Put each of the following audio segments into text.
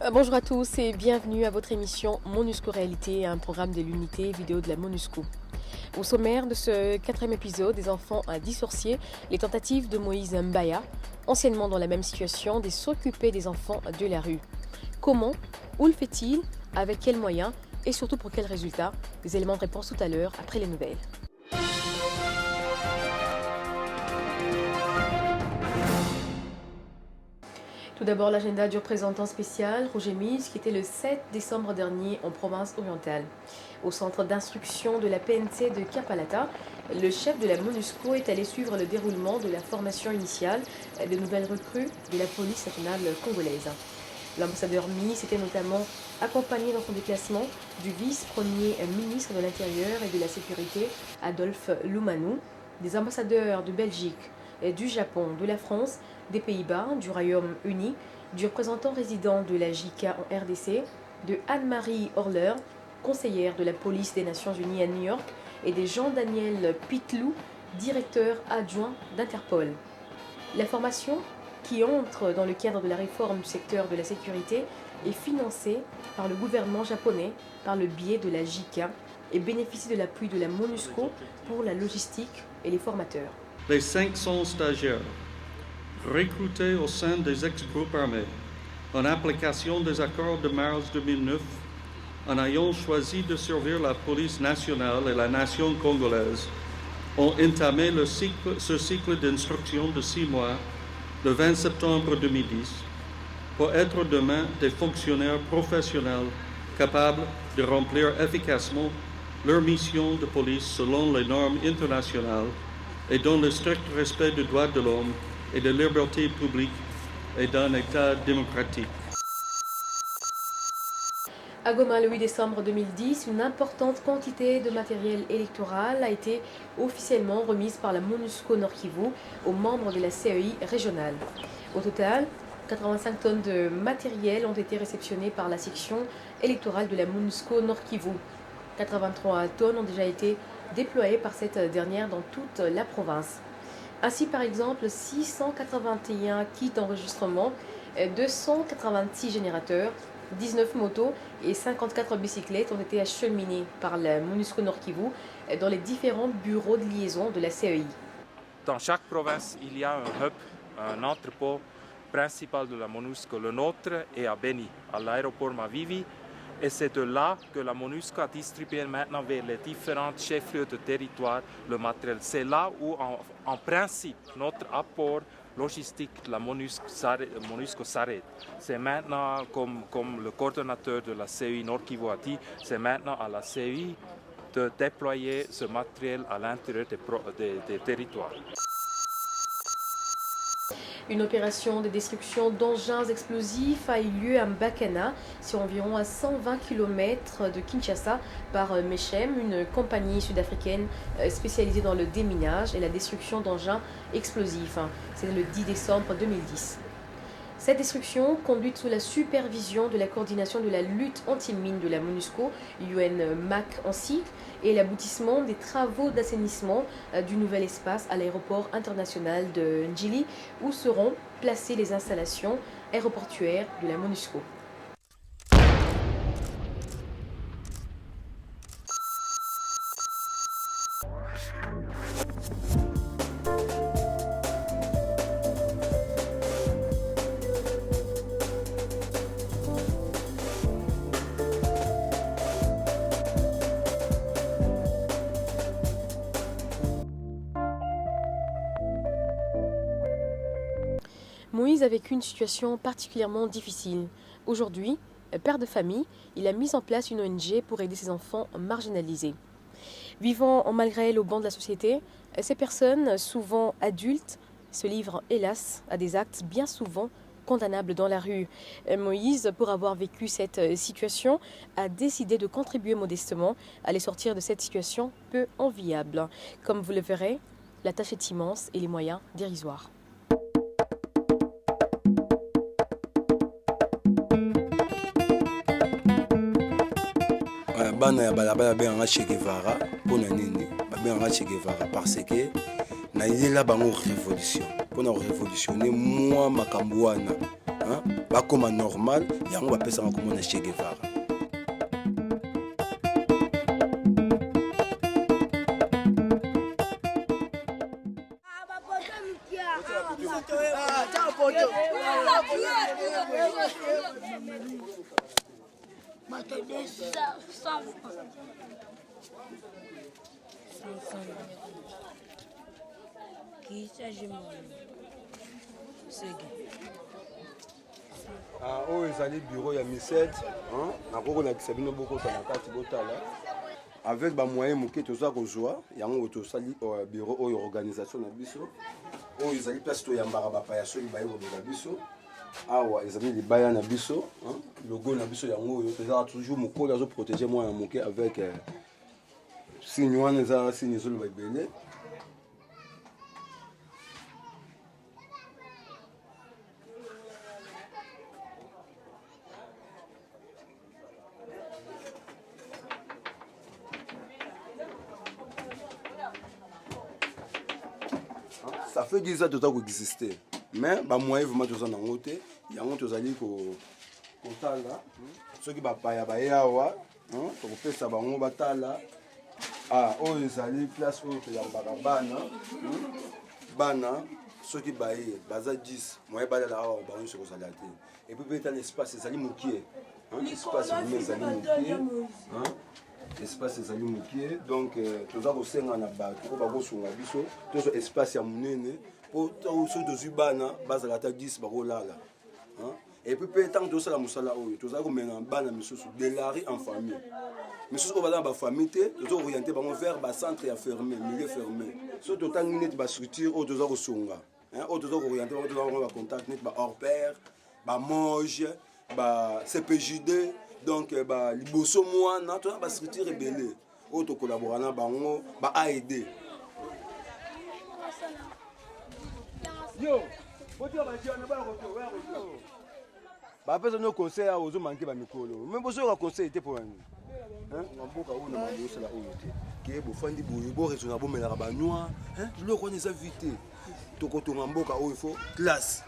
Bonjour à tous et bienvenue à votre émission MONUSCO Réalité, un programme de l'unité vidéo de la MONUSCO. Au sommaire de ce 4e épisode des enfants à 10 sorciers, les tentatives de Moïse Mbaya, anciennement dans la même situation, de s'occuper des enfants de la rue. Comment? Où le fait-il? Avec quels moyens? Et surtout pour quels résultats? Des éléments de réponse tout à l'heure après les nouvelles. Tout d'abord, l'agenda du représentant spécial, Roger Mise, qui était le 7 décembre dernier en province orientale. Au centre d'instruction de la PNC de Kapalata, le chef de la MONUSCO est allé suivre le déroulement de la formation initiale de nouvelles recrues de la police nationale congolaise. L'ambassadeur Mise était notamment accompagné dans son déplacement du vice-premier ministre de l'Intérieur et de la Sécurité, Adolphe Loumanou, des ambassadeurs de Belgique, du Japon, de la France, des Pays-Bas, du Royaume-Uni, du représentant résident de la JICA en RDC, de Anne-Marie Horler, conseillère de la police des Nations Unies à New York, et de Jean-Daniel Pitlou, directeur adjoint d'Interpol. La formation, qui entre dans le cadre de la réforme du secteur de la sécurité, est financée par le gouvernement japonais par le biais de la JICA et bénéficie de l'appui de la MONUSCO pour la logistique et les formateurs. Les 500 stagiaires recrutés au sein des ex-groupes armés en application des accords de mars 2009 en ayant choisi de servir la police nationale et la nation congolaise ont entamé ce cycle d'instruction de 6 mois le 20 septembre 2010 pour être demain des fonctionnaires professionnels capables de remplir efficacement leur mission de police selon les normes internationales et dans le strict respect des droits de l'homme et des libertés publiques et d'un État démocratique. À Goma, le 8 décembre 2010, une importante quantité de matériel électoral a été officiellement remise par la MONUSCO Nord Kivu aux membres de la CEI régionale. Au total, 85 tonnes de matériel ont été réceptionnées par la section électorale de la MONUSCO Nord Kivu. 83 tonnes ont déjà été déployées par cette dernière dans toute la province. Ainsi, par exemple, 681 kits d'enregistrement, 286 générateurs, 19 motos et 54 bicyclettes ont été acheminées par la MONUSCO Nord Kivu dans les différents bureaux de liaison de la CEI. Dans chaque province, il y a un hub, un entrepôt principal de la MONUSCO. Le nôtre est à Beni, à l'aéroport Mavivi. Et c'est de là que la MONUSCO a distribué maintenant vers les différents chefs-lieux de territoire le matériel. C'est là où, en principe, notre apport logistique de la MONUSCO s'arrête. C'est maintenant, comme le coordonnateur de la CEI Nord Kivu a dit, c'est maintenant à la CEI de déployer ce matériel à l'intérieur des territoires. Une opération de destruction d'engins explosifs a eu lieu à Mbakana, sur environ à 120 km de Kinshasa, par Mechem, une compagnie sud-africaine spécialisée dans le déminage et la destruction d'engins explosifs. C'était le 10 décembre 2010. Cette destruction, conduite sous la supervision de la coordination de la lutte anti-mine de la MONUSCO, UN-MAC en sigle, est l'aboutissement des travaux d'assainissement du nouvel espace à l'aéroport international de Njili, où seront placées les installations aéroportuaires de la MONUSCO. Moïse a vécu une situation particulièrement difficile. Aujourd'hui, père de famille, il a mis en place une ONG pour aider ses enfants marginalisés. Vivant en malgré elle au banc de la société, ces personnes, souvent adultes, se livrent hélas à des actes bien souvent condamnables dans la rue. Moïse, pour avoir vécu cette situation, a décidé de contribuer modestement à les sortir de cette situation peu enviable. Comme vous le verrez, la tâche est immense et les moyens dérisoires. Bana ya balabala benganga Che Guevara mpona nini babenganga Che Guevara parce que nayelela bango révolution mpona korévolutionne mwa makambo wana bakoma normal yango bapesanga komona Che Guevara. Oyo ezali bureau ya Mised, nakoko nakisa bino bokota na kati botala avec ba moyen moke toza kozwa yango tosali bureau oyo organisation na biso oyo ezali place to yambaka bapaya soki baye kobela biso awa ezali libaya na biso logo na biso yango oyo toza toujours mokolo azo protéger mwana moke avec signe wana eza signe ezoloba ebele. Ça fait 10 ans que tu existé. Mais bah moi vraiment tu en angoté, yango tozali ko kotala, ceux qui ba paya ba yawa, to kopesa bango batala. Oyo ezali place oyo to yambaka bana, ceux qui baye baza 10, moi ba la awa ba onso kozala te. Et puis peut-être l'espace ezali mokie. L'espace ezali mokie. Espace ezali mokie donc toza kosenga na bato bakosunga biso tozo espace ya munene po so tozwi bana bazala ata 10 bakolala et puis pe tant tosala musala oyo toza komena bana misusu de la rue en famille misusu ko bazala ba famille te tozo orienter bango vers ba centre ya fermé milieu fermé so totangi net ba structure oyo toza kosunga oyo toza orienter bango toza ba contact net ba hors pair ba moje ba CPJD. Donc, liboso mwana, tu as structure rebelle. Auto collaborer na bango, ba aider. Yo, boto ba jona ba roto, ba pesa no conseil a ozo manquer ba mikolo. Même boso ka conseil était pour nous. Mboka o na boso la o te. Ke bo fandi boyo bo raisonnable melaka ba noa, le ko neza vite. Tokoto mboka o il faut classe.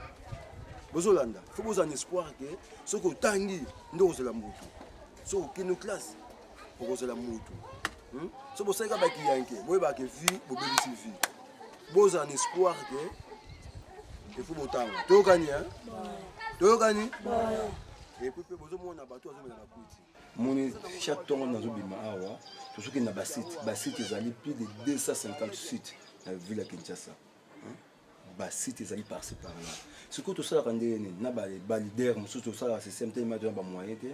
Bozolanda, il faut vous en espoir que ce que tangi ndo la mutu. So kino classe pour la mutu. So bo seka ba ki yanke, boy ba ke vie, bo belisi vie. Boz en espoir que il faut botanga. To gani To gani Et puis bozo mona bato azo na kuti. Moni chaque temps na zo bima awa, to soki na basite ezali plus de 250 sites na ville ya Kinshasa. Site ezali par-ci par-là. Ce que tout ça rendait na ba leader mususu tout ça système tellement de ba moyen te.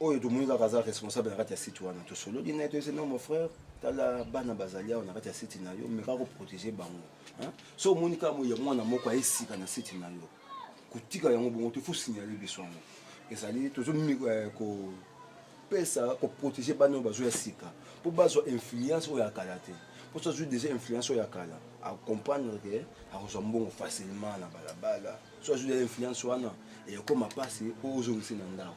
Oyo to munga kaza responsable na kati ya site wana to solo dina to c'est non mon frère, tala bana bazalia na kati ya site na yo mais ka ko protéger bango. So monika mo yango na moko esika na site na yo. Kutika yango bongo to faut signaler biso ngo. Ezali to zo ko pesa ko protéger bana bazo ya sika. Pour bazo influence o ya kalate. Pour ça, déjà influence ya kala à comprendre que à ressemble facilement na balabala soit je des influence wana et comme passer aux gens ici dans ndao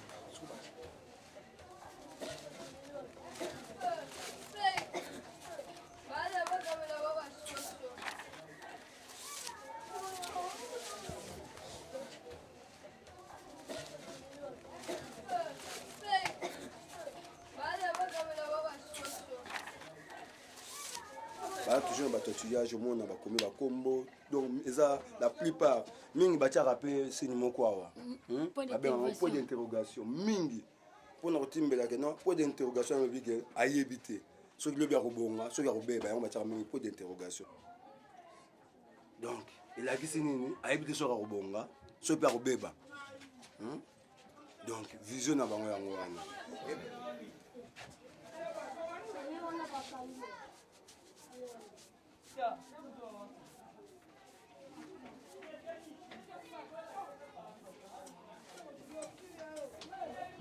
toujours batotillage mona bakomi bakombo donc eza la plupart mingi batia rapé signe moko awa point d'interrogation mingi pona kotimbela ke non point d'interrogation no bige ayebité soki lobi akobonga soki akobeba yango batia mingi point d'interrogation donc elakisi nini ayebité soki akobonga soki akobeba donc vision na bango yango wana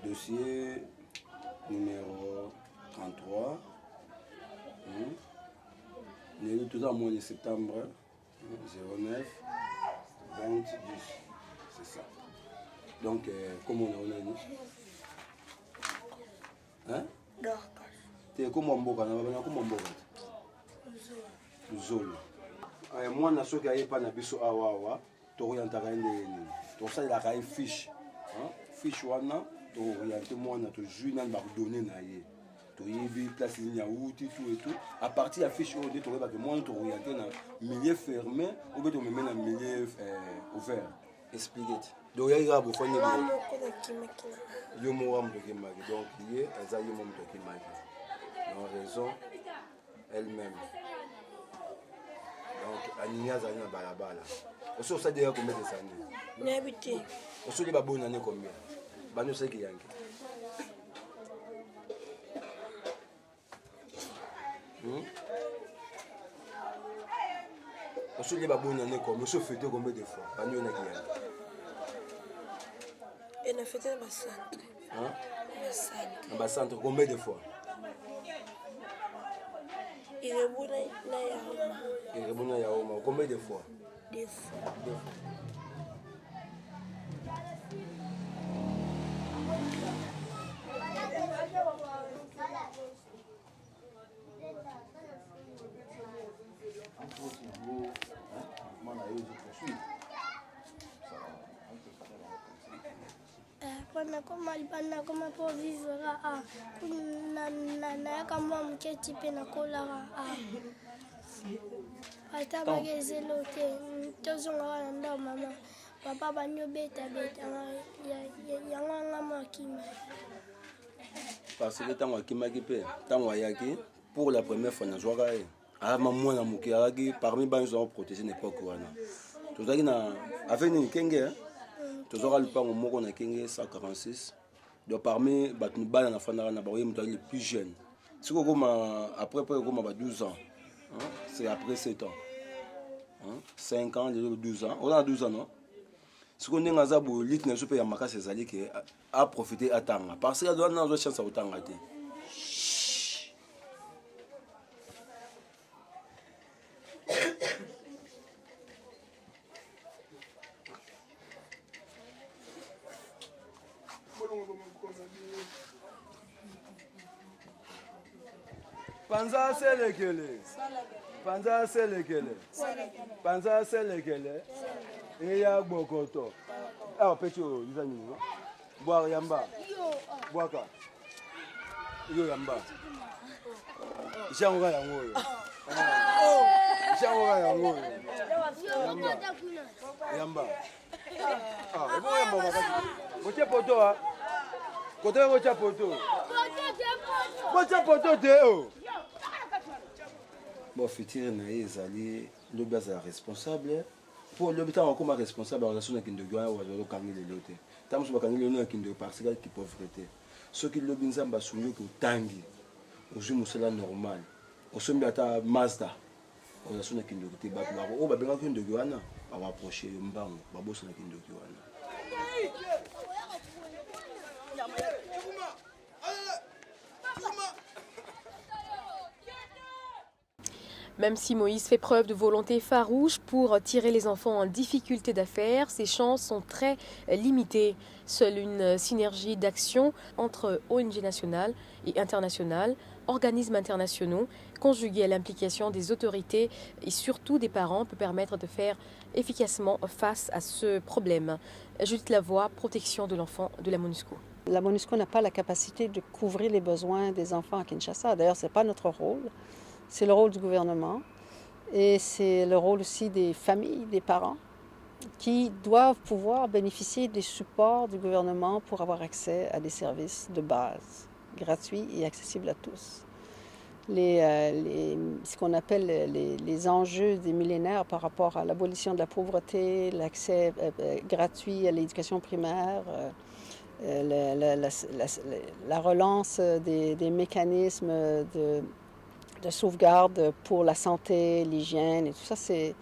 dossier numéro 33 le tout à mois de septembre 09 20 10 c'est ça donc comment on a dit t'es comment mboka na bana comment mboka zolo moi na soki aye pa na biso awa to orientaka ndeni tosalelaka ye fiche fiche wana tooriente mwana tozwi nani bakudone na ye toyebi place nini yauti tout et tout à partir ya fiche oyo nde toyebaka mwana tooriente na milieu fermé ou bien tomeme na milieu ouvert explique ti donc yaki kaka bofani yo moko wa moto akimaki donc ye eza ye mo moto akimaki en raison elle-même donc aningi azali na balabala oso osadeka combien de années nayebi te osoli baboni ane combien bani osaliki yange osoli baboni ane combien oso fete combien de fois bani onaki yange na fete na bacentre na bacentre combien de fois irebuna ya oma combien de fois deux fois nakoma mpo vivre nayaka mwa moketi mpe nakolaka ata bakezelo te tozongaka na ndao mama papa bani obetabeta yango anga mwa akima parce que ntango akimaki mpe ntango ayaki pour la première fois nazwaka ye alama mwana moke alaki parmi bani ozanga protéger na époque wana tozalaki na avec nini kenge tozwaka lupango moko na kenge 146 donc parmi bato mibala nafandaka na baoye moto ali le plus jeune soki okoma après okoma ba 12 ans c'est après 7 ans 5 ans lelo 12 ans oza na 12 ans non soki ndenge aza boye lite na biso mpe ya makasi ezali ke aprofite atanga parce que adwana azwa chance ya kotanga te Panza selekele. Panza selekele. Panza selekele. Eya bokoto. Ah, pecho, dizani. Boire yamba. Boaka. Yo yamba. Jango yango. Jango yango. Yamba. Yamba. Ah, ebo yamba makati. Moche poto ah. Kote moche poto. Moche poto te oh. Bon, futur na ezali lobi azala responsable pour lobi ntango akoma responsable relation na kindoki wana wazala okangi lelo te ntango mosusu bakangi lelo na kindoki parce que ki pauvreté soki lobi nzambe asungi oki otangi ozwi mosala normal osombi ata mazda relation na kindoki te bato bako oyo babengaki kindoki wana babaproche mbango babosa na kindoki wana. Même si Moïse fait preuve de volonté farouche pour tirer les enfants en difficulté d'affaires, ses chances sont très limitées. Seule une synergie d'action entre ONG nationales et internationales, organismes internationaux, conjuguée à l'implication des autorités et surtout des parents, peut permettre de faire efficacement face à ce problème. Judith Lavoie, protection de l'enfant de la MONUSCO. La MONUSCO n'a pas la capacité de couvrir les besoins des enfants à Kinshasa. D'ailleurs, ce n'est pas notre rôle. C'est le rôle du gouvernement et c'est le rôle aussi des familles, des parents qui doivent pouvoir bénéficier des supports du gouvernement pour avoir accès à des services de base, gratuits et accessibles à tous. Ce qu'on appelle les enjeux des millénaires par rapport à l'abolition de la pauvreté, l'accès gratuit à l'éducation primaire, la relance des mécanismes de sauvegarde pour la santé, l'hygiène et tout ça, c'est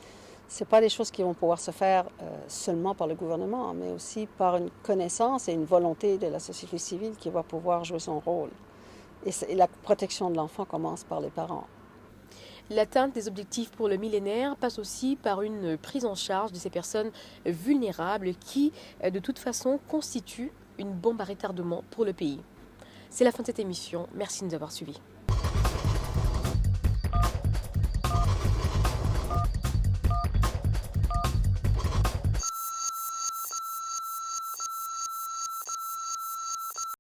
pas des choses qui vont pouvoir se faire seulement par le gouvernement, mais aussi par une connaissance et une volonté de la société civile qui va pouvoir jouer son rôle. Et la protection de l'enfant commence par les parents. L'atteinte des objectifs pour le millénaire passe aussi par une prise en charge de ces personnes vulnérables qui, de toute façon, constituent une bombe à retardement pour le pays. C'est la fin de cette émission. Merci de nous avoir suivis.